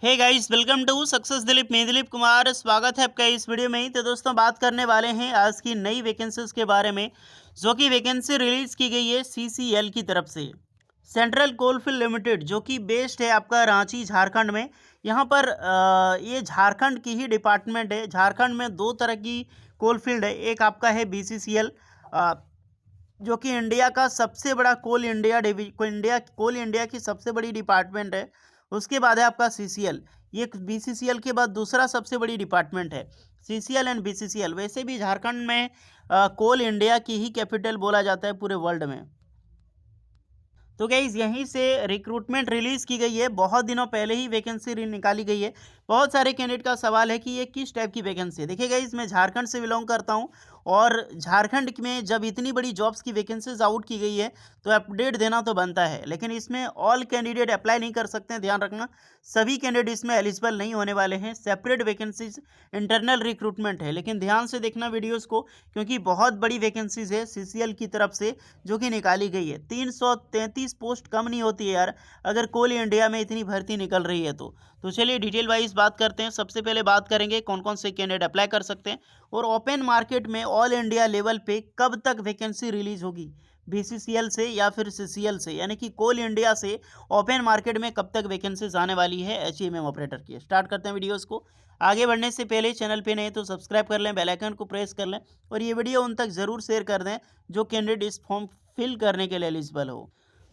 Hey guys, welcome to success Dilip. मैं दिलीप कुमार, स्वागत है आपका इस वीडियो में। तो दोस्तों, बात करने वाले हैं आज की नई वैकेंसीज के बारे में, जो कि वैकेंसी रिलीज की गई है सीसीएल की तरफ से, सेंट्रल कोलफील्ड लिमिटेड, जो कि बेस्ड है आपका रांची झारखंड में। यहाँ पर ये झारखंड की ही डिपार्टमेंट है। झारखंड में दो तरह की कोलफील्ड है। एक आपका है बीसीसीएल, जो कि इंडिया का सबसे बड़ा कोल इंडिया की सबसे बड़ी डिपार्टमेंट है। उसके बाद है आपका सीसीएल। ये बीसीसीएल के बाद दूसरा सबसे बड़ी डिपार्टमेंट है। सीसीएल एंड बीसीसीएल, वैसे भी झारखंड में कोल इंडिया की ही कैपिटल बोला जाता है पूरे वर्ल्ड में। तो गाइस, यहीं से रिक्रूटमेंट रिलीज़ की गई है। बहुत दिनों पहले ही वैकेंसी निकाली गई है। बहुत सारे कैंडिडेट का सवाल है कि ये किस टाइप की वैकेंसी है। देखिए गाइस, मैं झारखंड से बिलोंग करता हूँ, और झारखंड में जब इतनी बड़ी जॉब्स की वैकेंसीज आउट की गई है तो अपडेट देना तो बनता है। लेकिन इसमें ऑल कैंडिडेट अप्लाई नहीं कर सकते हैं, ध्यान रखना। सभी कैंडिडेट इसमें एलिजिबल नहीं होने वाले हैं। सेपरेट वैकेंसीज इंटरनल रिक्रूटमेंट है, लेकिन ध्यान से देखना वीडियोज़ को, क्योंकि बहुत बड़ी वैकेंसीज है सीसीएल की तरफ से जो कि निकाली गई है। 333 पोस्ट कम नहीं होती है यार, अगर कोल इंडिया में इतनी भर्ती निकल रही है तो चलिए डिटेल वाइज बात करते हैं। सबसे पहले बात करेंगे कौन कौन से कैंडिडेट अप्लाई कर सकते हैं, और ओपन मार्केट में ऑल इंडिया लेवल पे कब तक वैकेंसी रिलीज होगी, बीसीसीएल से या फिर सीसीएल से, यानी कि कोल इंडिया से ओपन मार्केट में कब तक वैकेंसीज आने वाली है एचईएमएम ऑपरेटर की। स्टार्ट करते हैं वीडियोस को। आगे बढ़ने से पहले चैनल पे नए तो सब्सक्राइब कर लें, बेल आइकन को प्रेस कर लें, और ये वीडियो उन तक ज़रूर शेयर कर दें जो कैंडिडेट इस फॉर्म फिल करने के लिए एलिजिबल हो।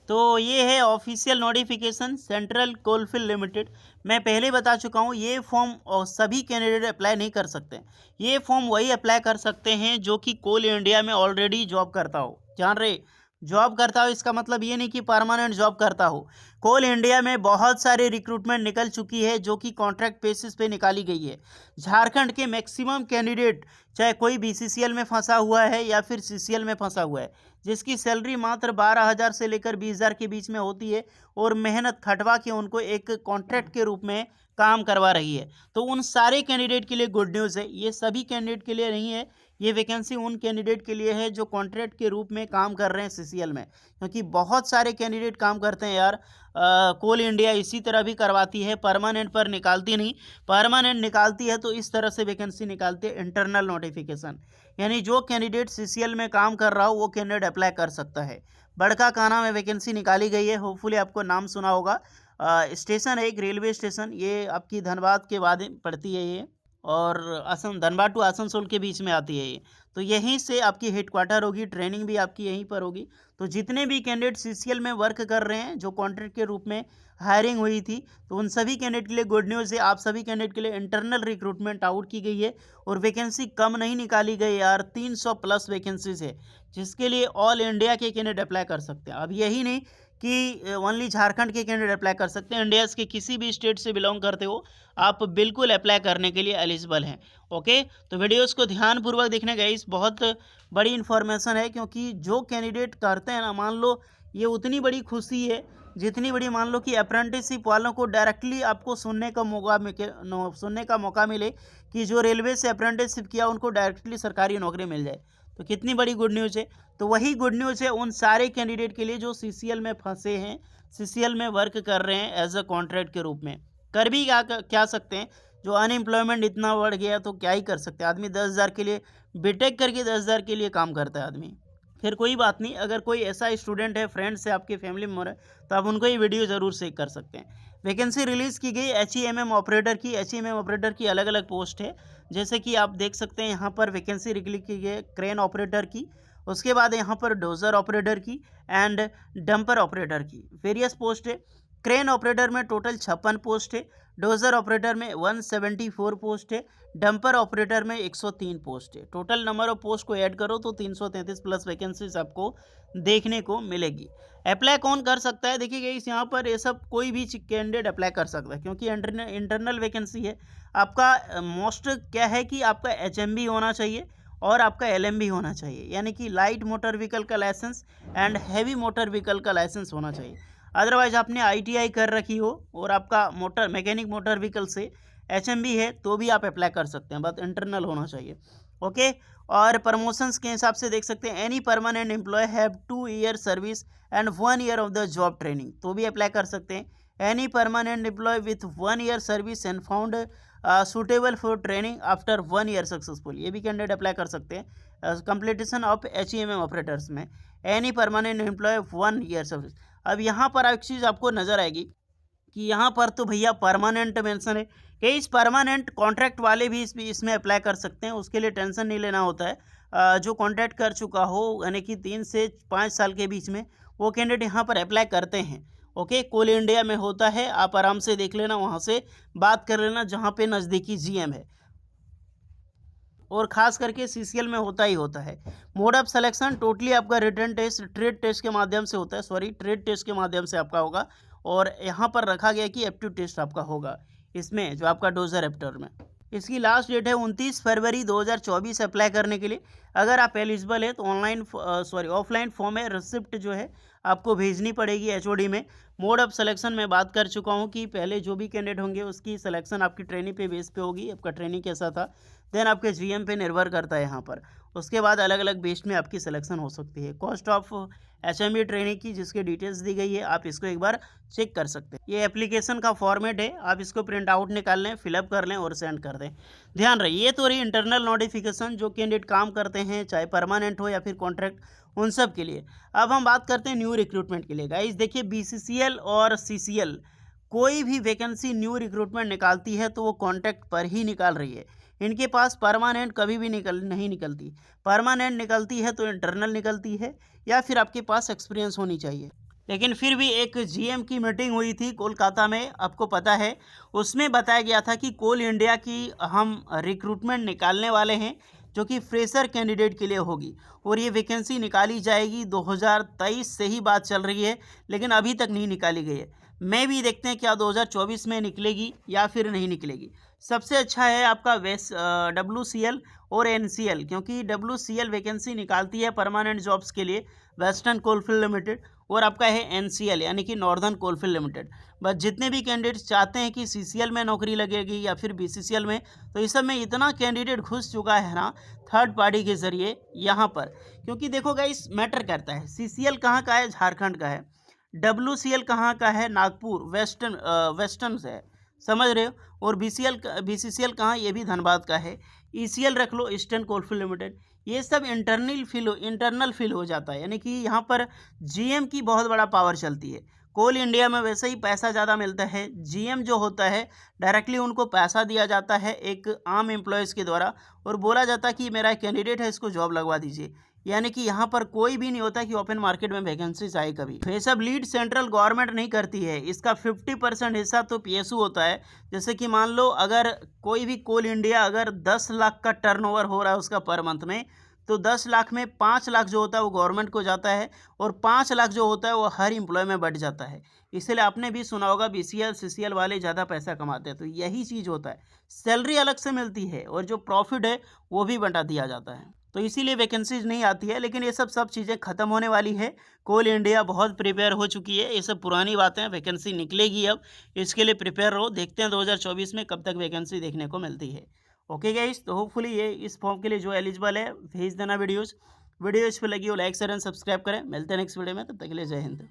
तो ये है official notification central coalfield limited. मैं पहले बता चुका हूँ, ये फॉर्म और सभी कैंडिडेट अप्लाई नहीं कर सकते। ये फॉर्म वही अप्लाई कर सकते हैं जो कि कोल इंडिया में ऑलरेडी जॉब करता हो। जान रहे, जॉब करता हो इसका मतलब ये नहीं कि परमानेंट जॉब करता हो। कोल इंडिया में बहुत सारी रिक्रूटमेंट निकल चुकी है जो कि कॉन्ट्रैक्ट बेसिस पे निकाली गई है। झारखंड के मैक्सिमम कैंडिडेट, चाहे कोई बीसीसीएल में फंसा हुआ है या फिर सीसीएल में फंसा हुआ है, जिसकी सैलरी मात्र 12,000 से लेकर 20,000 के बीच में होती है, और मेहनत खटवा के उनको एक कॉन्ट्रैक्ट के रूप में काम करवा रही है, तो उन सारे कैंडिडेट के लिए गुड न्यूज़ है। ये सभी कैंडिडेट के लिए नहीं है, ये वैकेंसी उन कैंडिडेट के लिए है जो कॉन्ट्रैक्ट के रूप में काम कर रहे हैं सीसीएल में, क्योंकि बहुत सारे कैंडिडेट काम करते हैं यार। कोल इंडिया इसी तरह भी करवाती है, परमानेंट पर निकालती नहीं। परमानेंट निकालती है तो इस तरह से वैकेंसी निकालती है, इंटरनल नोटिफिकेशन, यानी जो कैंडिडेट सीसीएल में काम कर रहा हो वो कैंडिडेट अप्लाई कर सकता है। बड़का काना में वैकेंसी निकाली गई है, होपफुली आपको नाम सुना होगा। स्टेशन है एक रेलवे स्टेशन, ये आपकी धनबाद के बाद पड़ती है ये, और धनबाद टू आसनसोल के बीच में आती है ये। तो यहीं से आपकी हेडक्वार्टर होगी, ट्रेनिंग भी आपकी यहीं पर होगी। तो जितने भी कैंडिडेट सीसीएल में वर्क कर रहे हैं, जो कॉन्ट्रैक्ट के रूप में हायरिंग हुई थी, तो उन सभी कैंडिडेट के लिए गुड न्यूज़ है। आप सभी कैंडिडेट के लिए इंटरनल रिक्रूटमेंट आउट की गई है, और वैकेंसी कम नहीं निकाली गई यार, 300 प्लस वैकेंसीज है, जिसके लिए ऑल इंडिया के कैंडिडेट अप्लाई कर सकते हैं। अब यही नहीं कि ओनली झारखंड के कैंडिडेट अप्लाई कर सकते हैं, इंडिया के किसी भी स्टेट से बिलोंग करते हो आप बिल्कुल अप्लाई करने के लिए एलिजिबल हैं। ओके, तो वीडियोस को ध्यानपूर्वक देखने गाइस, बहुत बड़ी इन्फॉर्मेशन है, क्योंकि जो कैंडिडेट करते हैं ना, मान लो ये उतनी बड़ी खुशी है जितनी बड़ी मान लो कि अप्रेंटिसशिप वालों को डायरेक्टली आपको सुनने का मौका मिले कि जो रेलवे से अप्रेंटिसशिप किया उनको डायरेक्टली सरकारी नौकरी मिल जाए, तो कितनी बड़ी गुड न्यूज़ है। तो वही गुड न्यूज़ है उन सारे कैंडिडेट के लिए जो सीसीएल में फंसे हैं, सीसीएल में वर्क कर रहे हैं एज अ कॉन्ट्रैक्ट के रूप में। कर भी क्या सकते हैं, जो अनएम्प्लॉयमेंट इतना बढ़ गया तो क्या ही कर सकते हैं। आदमी 10,000 के लिए, बीटेक करके 10,000 के लिए काम करता है आदमी। फिर कोई बात नहीं, अगर कोई ऐसा स्टूडेंट है, फ्रेंड्स है, आपके फैमिली मेम्बर है, तो आप उनको ये वीडियो ज़रूर शेयर कर सकते हैं। वैकेंसी रिलीज़ की गई एचईएमएम ऑपरेटर की। एचईएमएम ऑपरेटर की अलग अलग पोस्ट है, जैसे कि आप देख सकते हैं यहाँ पर वैकेंसी रिलीज की गई क्रेन ऑपरेटर की, उसके बाद यहाँ पर डोजर ऑपरेटर की एंड डंपर ऑपरेटर की, वेरियस पोस्ट है। क्रेन ऑपरेटर में टोटल 56 पोस्ट है, डोजर ऑपरेटर में 174 पोस्ट है, डंपर ऑपरेटर में 103 पोस्ट है। टोटल नंबर ऑफ पोस्ट को ऐड करो तो 333 प्लस वैकेंसीज आपको देखने को मिलेगी। अप्लाई कौन कर सकता है, देखिए इस यहाँ पर ये सब कोई भी कैंडिडेट अप्लाई कर सकता है, क्योंकि इंटरनल वैकेंसी है। आपका मोस्ट क्या है कि आपका एचएमबी होना चाहिए और आपका एलएमबी होना चाहिए, यानी कि लाइट मोटर व्हीकल का licence and heavy motor vehicle का लाइसेंस होना चाहिए। अदरवाइज आपने आईटीआई कर रखी हो और आपका मैकेनिक मोटर व्हीकल से एचएमबी है तो भी आप अप्लाई कर सकते हैं, बस इंटरनल होना चाहिए। ओके, और प्रमोशंस के हिसाब से देख सकते हैं, any permanent employ have 2 year service and 1 year of the job training, तो भी अप्लाई कर सकते हैं। Any permanent employ with 1 year service and found suitable for training after 1 year successful, ये भी कैंडिडेट अप्लाई कर सकते हैं। कंप्लीटेशन ऑफ HEMM ऑपरेटर्स में any permanent employ 1 year service. अब यहाँ पर एक चीज़ आपको नज़र आएगी कि यहाँ पर तो भैया परमानेंट मेंशन है कि इस परमानेंट कॉन्ट्रैक्ट वाले भी इसमें अप्लाई कर सकते हैं, उसके लिए टेंशन नहीं लेना होता है। जो कॉन्ट्रैक्ट कर चुका हो यानी कि 3 से 5 साल के बीच में, वो कैंडिडेट यहाँ पर अप्लाई करते हैं। ओके, कोल इंडिया में होता है, आप आराम से देख लेना, वहाँ से बात कर लेना जहाँ पे नज़दीकी GM है, और ख़ास करके CCL में होता ही होता है। मोड ऑफ सिलेक्शन टोटली आपका रिटन टेस्ट ट्रेड टेस्ट के माध्यम से होता है, ट्रेड टेस्ट के माध्यम से आपका होगा, और यहाँ पर रखा गया कि एप्टीट्यूड टेस्ट आपका होगा इसमें, जो आपका डोजर एप्टर में। इसकी लास्ट डेट है 29 फरवरी 2024 अप्लाई करने के लिए। अगर आप एलिजिबल है तो ऑफलाइन फॉर्म है, रिसिप्ट जो है आपको भेजनी पड़ेगी HOD में। मोड ऑफ सिलेक्शन मैं बात कर चुका हूँ कि पहले जो भी कैंडिडेट होंगे उसकी सिलेक्शन आपकी ट्रेनिंग पे बेस पे होगी, आपका ट्रेनिंग कैसा था, देन आपके GM पे निर्भर करता है यहाँ पर। उसके बाद अलग अलग बेस में आपकी सिलेक्शन हो सकती है। कॉस्ट ऑफ HME ट्रेनिंग की जिसकी डिटेल्स दी गई है, आप इसको एक बार चेक कर सकते हैं। ये एप्लीकेशन का फॉर्मेट है, आप इसको प्रिंट आउट निकाल लें, फिलअप कर लें और सेंड कर दें। ध्यान रहे, ये तो रही इंटरनल नोटिफिकेशन, जो कैंडिडेट काम करते हैं चाहे परमानेंट हो या फिर कॉन्ट्रैक्ट, उन सब के लिए। अब हम बात करते हैं न्यू रिक्रूटमेंट के लिए। गाइस देखिए, BCCL और CCL कोई भी वैकेंसी न्यू रिक्रूटमेंट निकालती है तो वो कॉन्ट्रैक्ट पर ही निकाल रही है। इनके पास परमानेंट कभी भी नहीं निकलती। परमानेंट निकलती है तो इंटरनल निकलती है, या फिर आपके पास एक्सपीरियंस होनी चाहिए। लेकिन फिर भी एक GM की मीटिंग हुई थी कोलकाता में, आपको पता है, उसमें बताया गया था कि कोल इंडिया की हम रिक्रूटमेंट निकालने वाले हैं, जो कि फ्रेशर कैंडिडेट के लिए होगी, और ये वैकेंसी निकाली जाएगी। 2023 से ही बात चल रही है, लेकिन अभी तक नहीं निकाली गई है। मैं भी देखते हैं क्या 2024 में निकलेगी या फिर नहीं निकलेगी। सबसे अच्छा है आपका WCL और NCL, क्योंकि WCL वैकेंसी निकालती है परमानेंट जॉब्स के लिए, वेस्टर्न कोलफील्ड लिमिटेड, और आपका है NCL यानी कि नॉर्दर्न कोलफील्ड लिमिटेड। बस जितने भी कैंडिडेट्स चाहते हैं कि CCL में नौकरी लगेगी या फिर BCCL में, तो इस सब में इतना कैंडिडेट घुस चुका है ना थर्ड पार्टी के ज़रिए यहाँ पर। क्योंकि देखो गाइस, मैटर करता है, CCL कहाँ का है, झारखंड का है। WCL कहाँ का है, नागपुर वेस्टर्न से है, समझ रहे हो। और BCCL कहाँ, ये भी धनबाद का है। ECL रख लो, ईस्टर्न कोलफील्ड लिमिटेड। ये सब इंटरनल फील हो जाता है, यानी कि यहाँ पर GM की बहुत बड़ा पावर चलती है। कोल इंडिया में वैसे ही पैसा ज़्यादा मिलता है, GM जो होता है डायरेक्टली उनको पैसा दिया जाता है एक आम एम्प्लॉयज़ के द्वारा, और बोला जाता है कि मेरा कैंडिडेट है, इसको जॉब लगवा दीजिए। यानी कि यहाँ पर कोई भी नहीं होता कि ओपन मार्केट में वैकेंसीज आए कभी। तो ये सब लीड सेंट्रल गवर्नमेंट नहीं करती है, इसका 50% हिस्सा तो PSU होता है। जैसे कि मान लो अगर कोई भी कोल इंडिया अगर 10 लाख का टर्नओवर हो रहा है उसका पर मंथ में, तो 10 लाख में 5 लाख जो होता है वो गवर्नमेंट को जाता है, और 5 लाख जो होता है वो हर एम्प्लॉय में बढ़ जाता है। इसलिए आपने भी सुना होगा BCL CCL वाले ज़्यादा पैसा कमाते हैं, तो यही चीज़ होता है। सैलरी अलग से मिलती है और जो प्रॉफिट है वो भी बंटा दिया जाता है, तो इसीलिए वैकेंसीज नहीं आती है। लेकिन ये सब चीज़ें ख़त्म होने वाली है। कोल इंडिया बहुत प्रिपेयर हो चुकी है, ये सब पुरानी बातें हैं, वैकेंसी निकलेगी अब, इसके लिए प्रिपेयर रहो। देखते हैं 2024 में कब तक वैकेंसी देखने को मिलती है। ओके गाइस, तो होपफुली ये इस फॉर्म के लिए जो एलिजिबल है भेज देना वीडियो इस पर लगी हो लाइक शेयर एंड सब्सक्राइब करें। मिलते हैं नेक्स्ट वीडियो में, तब तक के लिए जय हिंद।